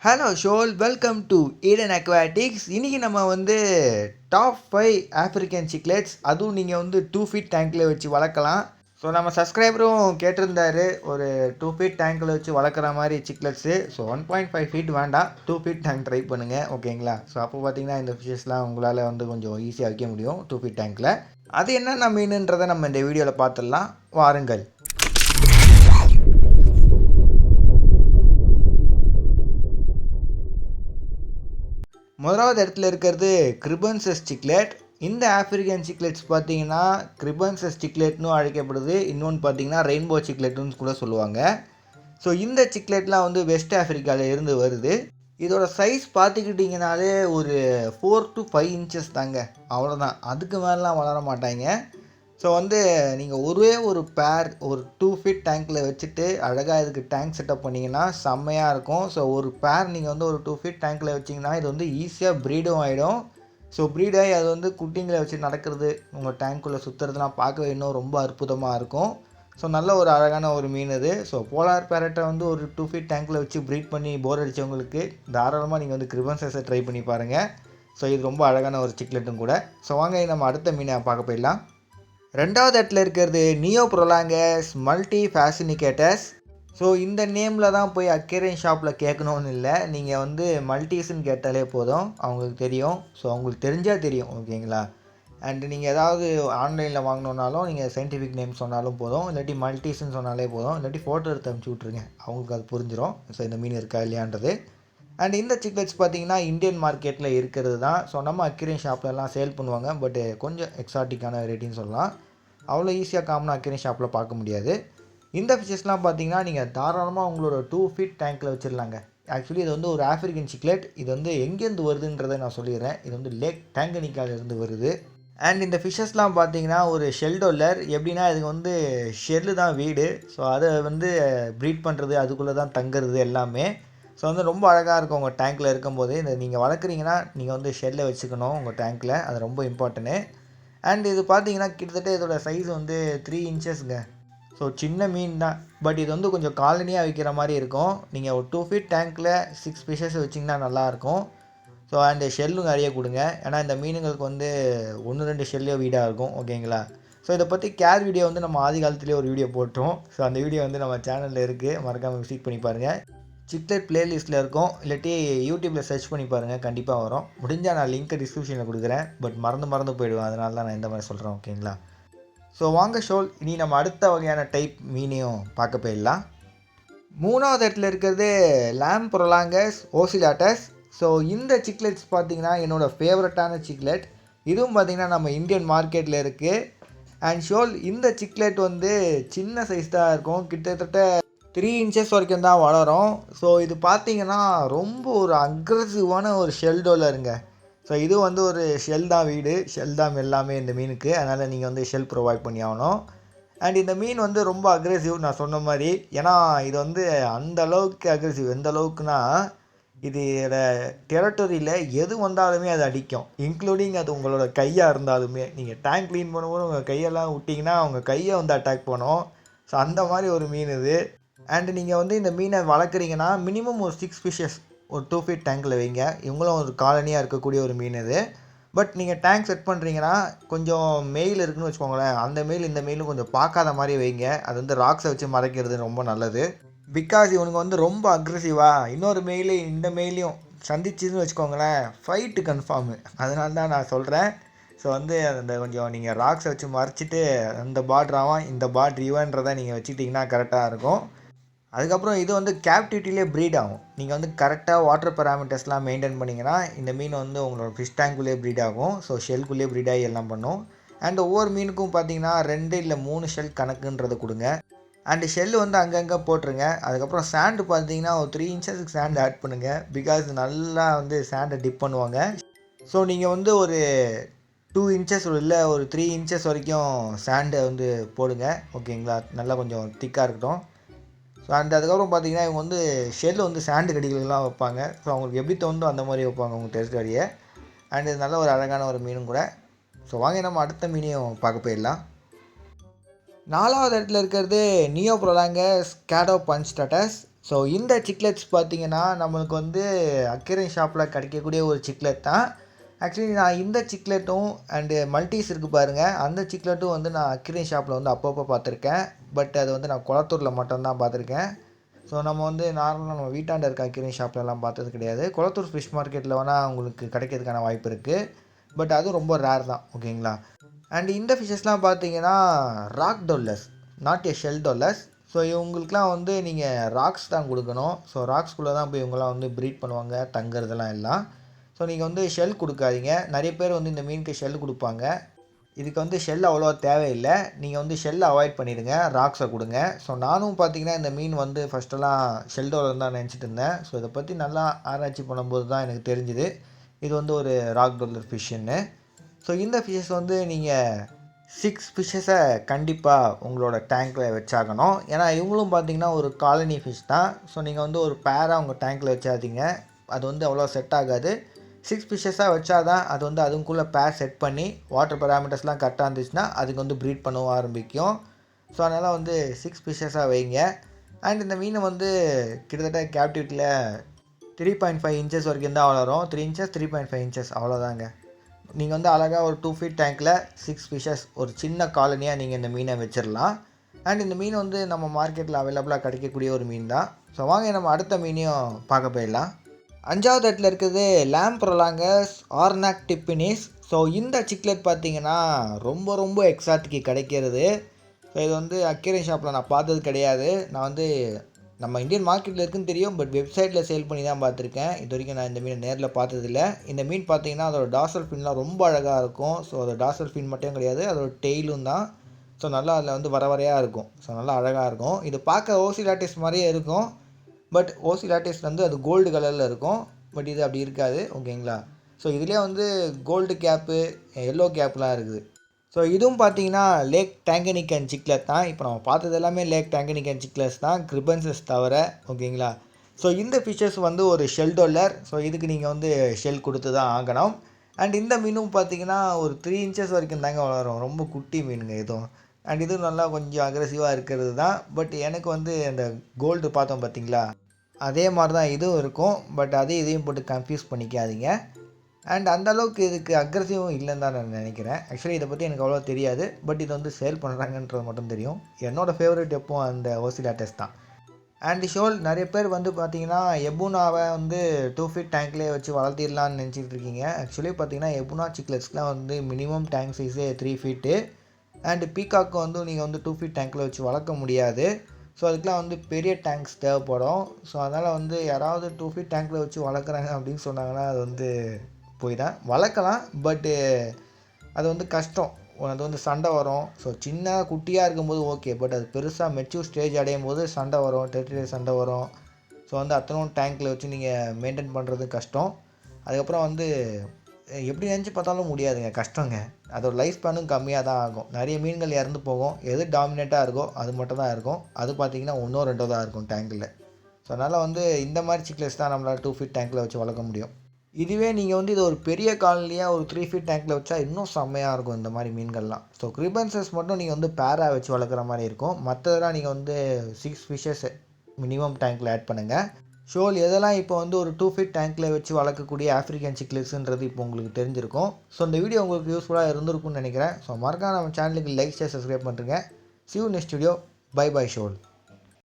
Hello ஷோல் welcome to Eden aquatics. இன்றைக்கி நம்ம வந்து டாப் 5 ஆஃப்ரிக்கன் சிக்லெட்ஸ், அதுவும் நீங்கள் வந்து 2 ஃபீட் டேங்க்கில் வச்சு வளர்க்கலாம். ஸோ நம்ம சப்ஸ்கிரைபரும் கேட்டிருந்தாரு ஒரு 2 ஃபீட் டேங்க்கில் வச்சு வளர்க்குற மாதிரி சிக்லெட்ஸு. ஸோ 1.5 ஃபீட் வேண்டாம், 2 ஃபீட் டேங்க் ட்ரை பண்ணுங்கள், ஓகேங்களா? ஸோ அப்போ பார்த்தீங்கன்னா இந்த ஃபிஷஸ்லாம் உங்களால் வந்து கொஞ்சம் ஈஸியாக வைக்க முடியும் 2 ஃபீட் டேங்க்கில். அது என்னென்ன மீனுன்றதை நம்ம இந்த வீடியோவில் பார்த்துடலாம், வாருங்கள். முதலாவது இடத்துல இருக்கிறது கிரிபன்சஸ் சிக்லெட். இந்த ஆஃப்ரிக்கன் சிக்லெட்ஸ் பார்த்தீங்கன்னா கிரிபன்சஸ் சிக்லெட்னு அழைக்கப்படுது. இன்னொன்று பார்த்தீங்கன்னா ரெயின்போ சிக்லெட்னு கூட சொல்லுவாங்க. ஸோ இந்த சிக்லெட்லாம் வந்து வெஸ்ட் ஆஃப்ரிக்காவில் இருந்து வருது. இதோட சைஸ் பார்த்துக்கிட்டிங்கனாலே ஒரு 4 to 5 இன்ச்சஸ் தாங்க, அவ்வளோதான். அதுக்கு மேலாம் வளர மாட்டாங்க. ஸோ வந்து நீங்கள் ஒரு பேர் ஒரு 2 ஃபீட் டேங்க்கில் வச்சுட்டு அழகாக இதுக்கு டேங்க் செட்டப் பண்ணிங்கன்னா செம்மையாக இருக்கும். ஸோ ஒரு பேர் நீங்கள் வந்து ஒரு 2 ஃபீட் டேங்க்கில் வச்சிங்கன்னா இது வந்து ஈஸியாக ப்ரீடும் ஆகிடும். ஸோ ப்ரீடாகி அது வந்து குட்டிங்களை வச்சு நடக்கிறது, உங்கள் டேங்க்குள்ளே சுற்றுறதுலாம் பார்க்கவே இன்னும் ரொம்ப அற்புதமாக இருக்கும். ஸோ நல்ல ஒரு அழகான ஒரு மீன் இது. ஸோ போலார் பேரட்டை வந்து ஒரு 2 ஃபீட் டேங்க்கில் வச்சு ப்ரீட் பண்ணி போர் அடித்தவங்களுக்கு தாராளமாக நீங்கள் வந்து கிரிபன்சஸை ட்ரை பண்ணி பாருங்கள். ஸோ இது ரொம்ப அழகான ஒரு சிக்லெட்டும் கூட. ஸோ வாங்க நம்ம அடுத்த மீனை பார்க்க போயிடலாம். ரெண்டாவது இடத்துல இருக்கிறது நியோப்ரோலாங்கஸ் மல்டி ஃபேசினிகேட்டஸ். ஸோ இந்த நேமில் தான் போய் அக்வேரியம் ஷாப்பில் கேட்கணுன்னு இல்லை, நீங்கள் வந்து மல்டிஸ்ன்னு கேட்டாலே போதும், அவங்களுக்கு தெரியும். ஸோ அவங்களுக்கு தெரிஞ்சால் தெரியும், ஓகேங்களா? அண்டு நீங்கள் ஏதாவது ஆன்லைனில் வாங்கினோன்னாலும் நீங்கள் சயின்டிஃபிக் நேம் சொன்னாலும் போதும், இல்லாட்டி மல்டிஸ்ன்னு சொன்னாலே போதும், இல்லாட்டி ஃபோட்டோ எடுத்து அனுப்பிச்சி விட்ருங்க, அவங்களுக்கு அது புரிஞ்சிடும் ஸோ இந்த மீன் இருக்கா இல்லையான்றது. அண்ட் இந்த சிக்லெட்ஸ் பார்த்தீங்கன்னா இந்தியன் மார்க்கெட்டில் இருக்கிறது தான். ஸோ நம்ம அக்வேரியம் ஷாப்லலாம் சேல் பண்ணுவாங்க, பட்டு கொஞ்சம் எக்ஸாட்டிக்கான வெரைட்டின்னு சொல்லலாம். அவ்வளோ ஈஸியாக காமனாக அக்வேரியம் ஷாப்பில் பார்க்க முடியாது. இந்த ஃபிஷஸ்லாம் பார்த்தீங்கன்னா நீங்கள் தாராளமாக உங்களோட 2 ஃபீட் டேங்க்கில் வச்சிடலாங்க. ஆக்சுவலி இது வந்து ஒரு ஆஃப்ரிக்கன் சிக்லெட். இது வந்து எங்கேருந்து வருதுன்றதை நான் சொல்லிடுறேன். இது வந்து லேக் டேங்கனிக்காலேருந்து வருது. அண்ட் இந்த ஃபிஷஸ்லாம் பார்த்தீங்கன்னா ஒரு ஷெல்டோலர், எப்படின்னா இதுக்கு வந்து ஷெல்லு தான் வீடு. ஸோ அதை வந்து ப்ரீட் பண்ணுறது, அதுக்குள்ளே தான் தங்குறது எல்லாமே. ஸோ வந்து ரொம்ப அழகாக இருக்கும் உங்கள் டேங்க்கில் இருக்கும்போது. இந்த நீங்கள் வளர்க்குறீங்கன்னா நீங்கள் வந்து ஷெல்லை வச்சுக்கணும் உங்கள் டேங்க்கில், அது ரொம்ப இம்பார்ட்டன்ட்டு. அண்ட் இது பார்த்தீங்கன்னா கிட்டத்தட்ட இதோட சைஸ் வந்து 3 இன்ச்சஸ்ங்க. ஸோ சின்ன மீன் தான், பட் இது வந்து கொஞ்சம் காலனியாக வைக்கிற மாதிரி இருக்கும். நீங்கள் ஒரு 2 ஃபீட் டேங்க்கில் 6 ஃபிஷஸ் வச்சிங்கன்னா நல்லாயிருக்கும். ஸோ அந்த ஷெல்லும் நிறைய கொடுங்க, ஏன்னா இந்த மீனுங்களுக்கு வந்து 1-2 ஷெல்லே வீடாக இருக்கும், ஓகேங்களா? ஸோ இதை பற்றி கேர் வீடியோ வந்து நம்ம ஆதி காலத்துலேயே ஒரு வீடியோ போட்டோம். ஸோ அந்த வீடியோ வந்து நம்ம சேனலில் இருக்குது, மறக்காமல் விசிட் பண்ணி பாருங்கள். சிக்லெட் பிளேலிஸ்ட்டில் இருக்கும், இல்லாட்டி யூடியூப்பில் சர்ச் பண்ணி பாருங்கள், கண்டிப்பாக வரும். முடிஞ்சால் நான் லிங்க்கை டிஸ்கிரிப்ஷனில் கொடுக்குறேன், பட் மறந்து போயிடுவேன், அதனால தான் நான் இந்த மாதிரி சொல்கிறேன், ஓகேங்களா? ஸோ வாங்க ஷோல், இனி நம்ம அடுத்த வகையான டைப் மீனையும் பார்க்க போயிடலாம். மூணாவது இடத்துல இருக்கிறது லாம்ப்ரோலாங்கஸ் ஓசிலாட்டஸ். ஸோ இந்த சிக்லெட்ஸ் பார்த்திங்கன்னா என்னோடய ஃபேவரட்டான சிக்லெட். இதுவும் பார்த்திங்கன்னா நம்ம இந்தியன் மார்க்கெட்டில் இருக்குது. அண்ட் ஷோல் இந்த சிக்லெட் வந்து சின்ன சைஸ் தான் இருக்கும், கிட்டத்தட்ட 3 இன்ச்சஸ் வரைக்கும் தான் வளரும். ஸோ இது பார்த்திங்கன்னா ரொம்ப ஒரு அக்ரெசிவான ஒரு ஷெல் டோலருங்க. ஸோ இது வந்து ஒரு ஷெல் தான் வீடு, ஷெல் தான் எல்லாமே இந்த மீனுக்கு, அதனால் நீங்கள் வந்து ஷெல் ப்ரொவைட் பண்ணி ஆகணும். அண்ட் இந்த மீன் வந்து ரொம்ப அக்ரெசிவ், நான் சொன்ன மாதிரி. ஏன்னா இது வந்து அந்த அளவுக்கு அக்ரெசிவ், எந்த அளவுக்குனா இதோட டெரிட்டரியில் எது வந்தாலுமே அது அடிக்கும், இன்க்ளூடிங் அது உங்களோட கையாக இருந்தாலுமே. நீங்கள் டேங்க் க்ளீன் பண்ணும்போது உங்கள் கையெல்லாம் விட்டிங்கன்னா உங்கள் கையை வந்து அட்டாக் பண்ணும். ஸோ அந்த மாதிரி ஒரு மீன் இது. அண்டு நீங்கள் வந்து இந்த மீனை வளர்க்குறீங்கன்னா மினிமம் ஒரு 6 ஃபிஷஸ் ஒரு 2 ஃபீட் டேங்க்கில் வைங்க. இவங்களும் ஒரு காலனியாக இருக்கக்கூடிய ஒரு மீன் இது. பட் நீங்கள் டேங்க் செட் பண்ணுறீங்கன்னா கொஞ்சம் மெயில் இருக்குதுன்னு வச்சுக்கோங்களேன், அந்த மெயில் இந்த மெயிலும் கொஞ்சம் பார்க்காத மாதிரி வைங்க. அது வந்து ராக்ஸை வச்சு மறைக்கிறது ரொம்ப நல்லது. பிகாஸ் இவனுங்க வந்து ரொம்ப அக்ரெசிவாக இன்னொரு மெயிலு இந்த மெயிலையும் சந்திச்சுன்னு வச்சுக்கோங்களேன், ஃபைட்டு கன்ஃபார்மு. அதனால தான் நான் சொல்கிறேன். ஸோ வந்து அந்த கொஞ்சம் நீங்கள் ராக்ஸை வச்சு மறைச்சிட்டு அந்த பார்ட்ராவான் இந்த பார்ட் இவன்றதை நீங்கள் வச்சுக்கிட்டிங்கன்னா கரெக்டாக இருக்கும். அதுக்கப்புறம் இது வந்து கேப்டிவிட்டிலே ப்ரீட் ஆகும். நீங்கள் வந்து கரெக்டாக வாட்டர் பேராமீட்டர்ஸ்லாம் மெயின்டைன் பண்ணிங்கன்னா இந்த மீன் வந்து உங்களோட ஃபிஷ் டேங்க்குள்ளேயே ப்ரீட் ஆகும். ஸோ ஷெல்குள்ளேயே ப்ரீட் ஆகி எல்லாம் பண்ணும். அண்ட் ஒவ்வொரு மீனுக்கும் பார்த்தீங்கன்னா 2 இல்லை 3 ஷெல் கணக்குன்றதை கொடுங்க. அண்டு ஷெல்லு வந்து அங்கங்கே போட்டுருங்க. அதுக்கப்புறம் சாண்டு பார்த்தீங்கன்னா ஒரு 3 இன்ச்சஸுக்கு சாண்டு ஆட் பண்ணுங்கள், பிகாஸ் நல்லா வந்து சாண்டை டிப் பண்ணுவாங்க. ஸோ நீங்கள் வந்து ஒரு 2 இன்ச்சஸ் இல்லை ஒரு 3 இன்ச்சஸ் வரைக்கும் சாண்டை வந்து போடுங்க, ஓகேங்களா? நல்லா கொஞ்சம் திக்காக இருக்கட்டும். ஸோ அதுக்கப்புறம் பார்த்தீங்கன்னா இவங்க வந்து ஷெல் வந்து சாண்டு கடிகளெலாம் வைப்பாங்க. ஸோ அவங்களுக்கு எப்படி தோணுதோ அந்த மாதிரி வைப்பாங்க அவங்க டெரிட்டரியை. அண்ட் இது நல்ல ஒரு அழகான ஒரு மீனும் கூட. ஸோ வாங்க நம்ம அடுத்த மீனையும் பார்க்க போயிடலாம். 4வது இடத்துல இருக்கிறது நியோப்ரோலாங்கஸ் கேடோ பஞ்ச்டாட்டஸ். ஸோ இந்த சிக்லெட்ஸ் பார்த்தீங்கன்னா நம்மளுக்கு வந்து அக்வேரியம் ஷாப்பில் கிடைக்கக்கூடிய ஒரு சிக்லெட் தான். ஆக்சுவலி நான் இந்த சிக்லெட்டும் அண்டு மல்டிஸ் இருக்குது பாருங்கள், அந்த சிக்லெட்டும் வந்து நான் அக்வேரியம் ஷாப்பில் வந்து அப்பப்போ பார்த்துருக்கேன். பட் அது வந்து நான் குளத்தூரில் மட்டும்தான் பார்த்துருக்கேன். ஸோ நம்ம வந்து நார்மலாக நம்ம வீட்டாண்ட இருக்க அக்வேரியம் ஷாப்லலாம் பார்த்தது கிடையாது. குளத்தூர் ஃபிஷ் மார்க்கெட்டில் வேணால் உங்களுக்கு கிடைக்கிறதுக்கான வாய்ப்பு இருக்குது. பட் அதுவும் ரொம்ப ரேர் தான். ஓகேங்களா. அண்ட் இந்த ஃபிஷ்ஷஸ்லாம் பார்த்தீங்கன்னா rock dwellers, not a shell dwellers. So இவங்களுக்குலாம் வந்து நீங்கள் ராக்ஸ் தான் கொடுக்கணும். ஸோ ராக்ஸ்குள்ளே தான் போய் இவங்களாம் வந்து ப்ரீட் பண்ணுவாங்க, தங்குறதெல்லாம் எல்லாம். ஸோ நீங்கள் வந்து ஷெல் கொடுக்காதீங்க. நிறைய பேர் வந்து இந்த மீனுக்கு ஷெல் கொடுப்பாங்க. இதுக்கு வந்து ஷெல் அவ்வளோ தேவையில்லை. நீங்கள் வந்து ஷெல்லை அவாய்ட் பண்ணிடுங்க, ராக்ஸை கொடுங்க. ஸோ நானும் பார்த்தீங்கன்னா இந்த மீன் வந்து ஃபஸ்ட்டெல்லாம் ஷெல் டோலர் தான் நினச்சிட்டு இருந்தேன். ஸோ இதை பற்றி நல்லா ஆராய்ச்சி பண்ணும்போது தான் எனக்கு தெரிஞ்சுது இது வந்து ஒரு ராக் டோலர் ஃபிஷ்ஷுன்னு. ஸோ இந்த ஃபிஷ்ஷஸ் வந்து நீங்கள் 6 ஃபிஷ்ஷஸை கண்டிப்பாக உங்களோட டேங்க்கில் வச்சாகணும். ஏன்னா இவங்களும் பார்த்தீங்கன்னா ஒரு காலனி ஃபிஷ் தான். ஸோ நீங்கள் வந்து ஒரு பேராக உங்கள் டேங்க்கில் வச்சாதீங்க, அது வந்து அவ்வளோ செட் ஆகாது. 6 ஃபிஷ்ஷஸாக வச்சா தான் அது வந்து அதுக்குள்ளே பேர் செட் பண்ணி வாட்டர் பேராமீட்டர்ஸ்லாம் கரெக்டாக இருந்துச்சுன்னா அதுக்கு வந்து ப்ரீட் பண்ண ஆரம்பிக்கும். ஸோ அதனால் வந்து 6 ஃபிஷ்ஷஸாக வைங்க. அண்ட் இந்த மீனை வந்து கிட்டத்தட்ட கேப்டிவிட்டியில் 3.5 இன்ச்சஸ் வரைக்கும் தான் வளரும். 3 இன்ச்சஸ் 3.5 இன்ச்சஸ் அவ்வளோதாங்க. நீங்கள் வந்து அழகாக ஒரு 2 ஃபீட் டேங்க்கில் 6 ஃபிஷ்ஷஸ் ஒரு சின்ன காலனியாக நீங்கள் இந்த மீனை வச்சிடலாம். அண்ட் இந்த மீன் வந்து நம்ம மார்க்கெட்டில் அவைலபிளாக கிடைக்கக்கூடிய ஒரு மீன் தான். ஸோ வாங்க நம்ம அடுத்த மீனையும் பார்க்க போயிடலாம். 5வது இடத்துல இருக்குது லாம்ப்ரோலாங்கஸ் ஆர்னாக் டிப்பினிஸ். ஸோ இந்த சிக்லெட் பார்த்தீங்கன்னா ரொம்ப ரொம்ப எக்ஸாட்டிக்கு கிடைக்கிறது. ஸோ இது வந்து அக்வேரியம் ஷாப்பில் நான் பார்த்தது கிடையாது. நான் வந்து நம்ம இந்தியன் மார்க்கெட்டில் இருக்குன்னு தெரியும், பட் வெப்சைட்டில் சேல் பண்ணி தான் பார்த்துருக்கேன். இது வரைக்கும் நான் இந்த மீனை நேரில் பார்த்ததில்ல. இந்த மீன் பார்த்தீங்கன்னா அதோட டார்சல் ஃபின்லாம் ரொம்ப அழகாக இருக்கும். ஸோ அதோட டார்சல் ஃபின் மட்டும் கிடையாது, அதோட டெய்லும் தான். ஸோ நல்லா அதில் வந்து வரையாக இருக்கும். ஸோ நல்லா அழகாக இருக்கும். இது பார்க்க ஓசிலாட்டிஸ் மாதிரியே இருக்கும். பட் ஓசிலாட்டிஸ் வந்து அது கோல்டு கலரில் இருக்கும். பட் இது அப்படி இருக்காது. ஓகேங்களா. ஸோ இதுலேயே வந்து கோல்டு கேப்பு, எல்லோ கேப்லாம் இருக்குது. ஸோ இதுவும் பார்த்தீங்கன்னா லேக் டேங்கனிக்கன் சிக்லெட் தான். இப்போ நம்ம பார்த்தது எல்லாமே லேக் டேங்கனிக்கன் சிக்லெட்ஸ் தான், கிரிபன்சஸ் தவிர. ஓகேங்களா. ஸோ இந்த ஃபிஷ்ஷஸ் வந்து ஒரு ஷெல் டொல்லர். ஸோ இதுக்கு நீங்கள் வந்து ஷெல் கொடுத்து தான் ஆகணும். அண்ட் இந்த மீனும் பார்த்தீங்கன்னா ஒரு 3 இன்ச்சஸ் வரைக்கும் தாங்க வளரும். ரொம்ப குட்டி மீனுங்க இதுவும். அண்ட் இதுவும் நல்லா கொஞ்சம் அக்ரெசிவாக இருக்கிறது தான். பட் எனக்கு வந்து அந்த கோல்டு பார்த்தோம் பார்த்தீங்களா, அதே மாதிரி தான் இதுவும் இருக்கும். பட் இதையும் போட்டு கன்ஃபியூஸ் பண்ணிக்காதீங்க. அண்ட் அந்தளவுக்கு இதுக்கு அக்ரெசிவும் இல்லைன்னு தான் நான் நினைக்கிறேன். ஆக்சுவலி இதை பற்றி எனக்கு அவ்வளோ தெரியாது. பட் இது வந்து சேல் பண்ணுறாங்கன்றது மட்டும் தெரியும். என்னோடய ஃபேவரட் எப்போ அந்த ஓசிலாட்டஸ் தான். அண்ட் ஷோல் நிறைய பேர் வந்து பார்த்தீங்கன்னா எபுனாவை வந்து 2 ஃபீட் டேங்க்லேயே வச்சு வளர்த்திடலான்னு நினச்சிட்டு இருக்கீங்க. ஆக்சுவலி பார்த்தீங்கன்னா எபுனா சிக்லெட்ஸ்லாம் வந்து மினிமம் டேங்க் சைஸே 3 ஃபீட்டு. அண்டு பீகாக்கு வந்து நீங்கள் வந்து 2 ஃபீட் டேங்க்கில் வச்சு வளர்க்க முடியாது. ஸோ அதுக்கெலாம் வந்து பெரிய டேங்க்ஸ் தேவைப்படும். ஸோ அதனால் வந்து யாராவது 2 ஃபீட் டேங்க்கில் வச்சு வளர்க்குறாங்க அப்படின்னு சொன்னாங்கன்னா அது வந்து போய் தான் வளர்க்கலாம். பட்டு அது வந்து கஷ்டம். அது வந்து சண்டை வரும். ஸோ சின்ன குட்டியாக இருக்கும்போது ஓகே. பட் அது பெருசாக மெச்சூர் ஸ்டேஜ் அடையும் போது சண்டை வரும், டெரிட்டரி சண்டை வரும். ஸோ வந்து அத்தனை டேங்க்கில் வச்சு நீங்கள் மெயின்டைன் பண்ணுறது கஷ்டம். அதுக்கப்புறம் வந்து எப்படி நினச்சி பார்த்தாலும் முடியாதுங்க, கஷ்டங்க. அதோட லைஃப் ஸ்பேனும் கம்மியாக தான் ஆகும். நிறைய மீன்கள் இறந்து போகும். எது டாமினேட்டாக இருக்கோ அது மட்டும் தான் இருக்கும். அது பார்த்திங்கன்னா 1 2 தான் இருக்கும் டேங்கில். ஸோ அதனால் வந்து இந்த மாதிரி சிக்லெட்ஸ் தான் நம்மளால் 2 ஃபீட் டேங்க்கில் வச்சு வளர்க்க முடியும். இதுவே நீங்கள் வந்து இது ஒரு பெரிய காலனியாக ஒரு 3 ஃபீட் டேங்க்கில் வச்சா இன்னும் செம்மையாக இருக்கும் இந்த மாதிரி மீன்கள்லாம். ஸோ கிரிபன்சஸ் மட்டும் நீங்கள் வந்து பேராக வச்சு வளர்க்குற மாதிரி இருக்கும். மற்றதெல்லாம் நீங்கள் வந்து 6 ஃபிஷ்ஷஸ் மினிமம் டேங்க்கில் ஆட் பண்ணுங்கள். ஷோல் எதெல்லாம் இப்போ வந்து ஒரு 2 ஃபீட் டேங்க்கில் வச்சு வளர்க்கக்கூடிய ஆஃப்ரிக்கன் சிக்லெட்ஸுன்றது இப்போ உங்களுக்கு தெரிஞ்சிருக்கும். ஸோ இந்த வீடியோ உங்களுக்கு யூஸ்ஃபுல்லாக இருந்திருக்கும்னு நினைக்கிறேன். ஸோ மறக்காம நம்ம சேனலுக்கு லைக், ஷேர், சப்ஸ்கிரைப் பண்ணுறேங்க. See you next video. Bye bye ஷோல்.